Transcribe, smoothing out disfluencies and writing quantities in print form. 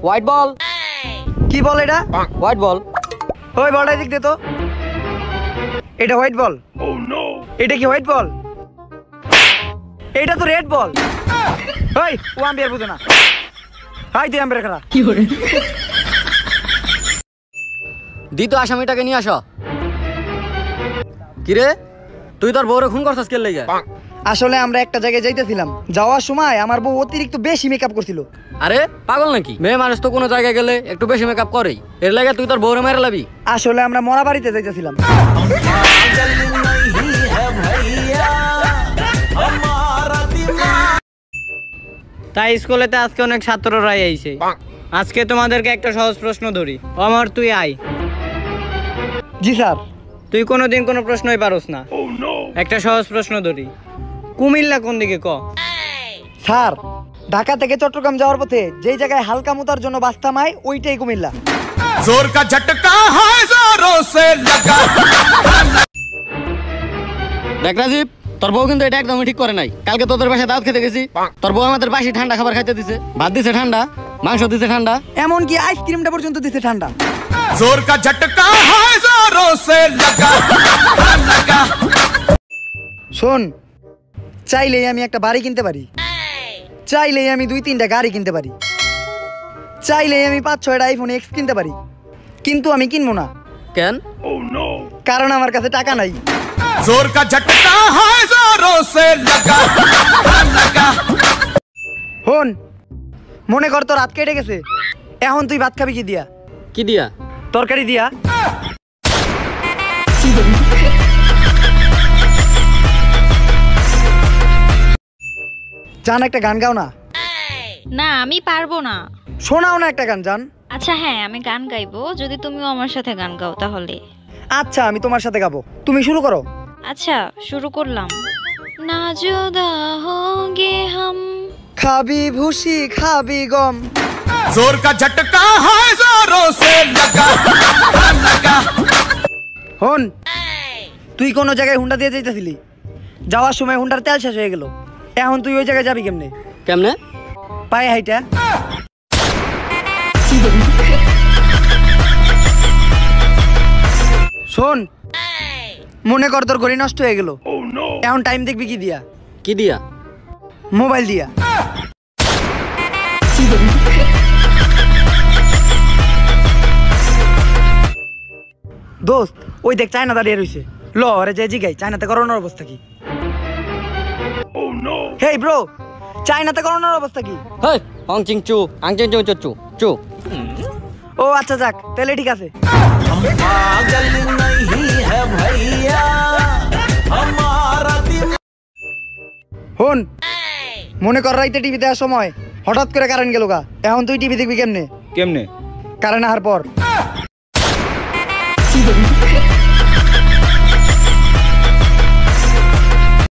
White ball. কি বল এটা? White ball. ওই বলটা দিক দে তো। এটা হোয়াইট বল। এটা কি হোয়াইট বল? এটা তো রেড বল। ওই ও আম্পায়ার বুঝো না। হাই তুই আম্পায়ার খেলা। দ্বিতীয় আসামিটাকে নিয়ে আসো। কিরে তুই তোর বউরে খুন করছিস কে লেগে? আসলে আমরা একটা জায়গায় যাইতেছিলাম, যাওয়ার সময় আমার বউ অতিরিক্ত বেশি মেকআপ করছিল। আরে পাগল নাকি? মেয়ে মানুষ তো কোনো জায়গায় গেলে একটু বেশি মেকআপ করেই, এর লাগে তুই তোর বউরে মেরে লাবি? আসলে আমরা মরা বাড়িতে যাইতেছিলাম। তাই স্কুলেতে আজকে অনেক ছাত্ররাই আইছে। আজকে তোমাদেরকে একটা সহজ প্রশ্ন ধরি। অমর তুই আয়। জি স্যার। তুই কোনোদিন কোনো প্রশ্নই পারোস না। একটা সহজ প্রশ্ন ধরি, কুমিল্লা কোন দিকে ক? স্যার, ঢাকা থেকে চট্টগ্রাম যাওয়ার পথে যেই জায়গায় হালকা মুতার জন্য বাস থামায় ওইটাই কুমিল্লা। जोर का झटका है जोरों से लगा। দেখ রাজীব, তোর বউ কিন্তু এটা একদমই ঠিক করে নাই। কালকে তোদের বাসায় দাওয়াত খেতে গেছি, তোর বউ আমাদের বাসি ঠান্ডা খাবার খাইতে দিছে। ভাত দিছে ঠান্ডা, মাংস দিছে ঠান্ডা, এমনকি আইসক্রিমটা পর্যন্ত দিছে ঠান্ডা। जोर का झटका है जोरों से लगा। শোন, চাইলেই আমি একটা বাড়ি কিনতে পারি, চাইলেই আমি 2-3টা গাড়ি কিনতে পারি, চাইলেই আমি 5-6টা আইফোন এক্স কিনতে পারি, কিন্তু আমি কিনবো না। কেন? কারণ আমার কাছে টাকা নাই। जोर का झटका है जोरों से लगा। হন, মনে কর তোর রাত কেটে গেছে, এখন তুই ভাত খাবি কি দিয়া? কি দিয়া? তরকারি দিয়া। জান একটা গান গাও না। না আমি পারবো না। শোনাও না একটা গান জান। আচ্ছা হ্যাঁ আমি গান গাইবো যদি তুমিও আমার সাথে গান গাও তাহলে। আচ্ছা আমি তোমার সাথে গাবো, তুমি শুরু করো। আচ্ছা শুরু করলাম। না জুদা হোগে হাম। খাবি ভুসি খাবি গম। जोर का झटका है जोरों से लगा। হন, তুই কোন জায়গায় হুন্ডা দিয়ে যাইতেছিলি, যাওয়ার সময় হুন্ডার তেল শেষ হয়ে গেল, এখন তুই ওই জায়গায় যাবি কেমনে? কেমনে? পায়ে হাইটা। শোন, মনে কর তোর ঘড়ি নষ্ট হয়ে গেল, এখন টাইম দেখবি কি দিয়া? কি দিয়া? মোবাইল দিয়া। দোস্ত ওই দেখ চায়না দাঁড়িয়ে রইছে, ল আরে যে জিগাই চায়নাতে করোনার অবস্থা কি? হেই ব্রো, চায়নাতে করোনার অবস্থা কি? হেই অং চিং চু আং চিং চু চু চু। ও আচ্ছা যাক, তাহলে ঠিক আছে। पागल नहीं है भैया हमारा दिमाग। হন, মনে কর রাইতে টিভি দেওয়ার সময় হঠাৎ করে কারেন্ট গেল গা, এখন তুই টিভি দেখবি কেমনে? কেমনে? কারেন্ট আসার পর।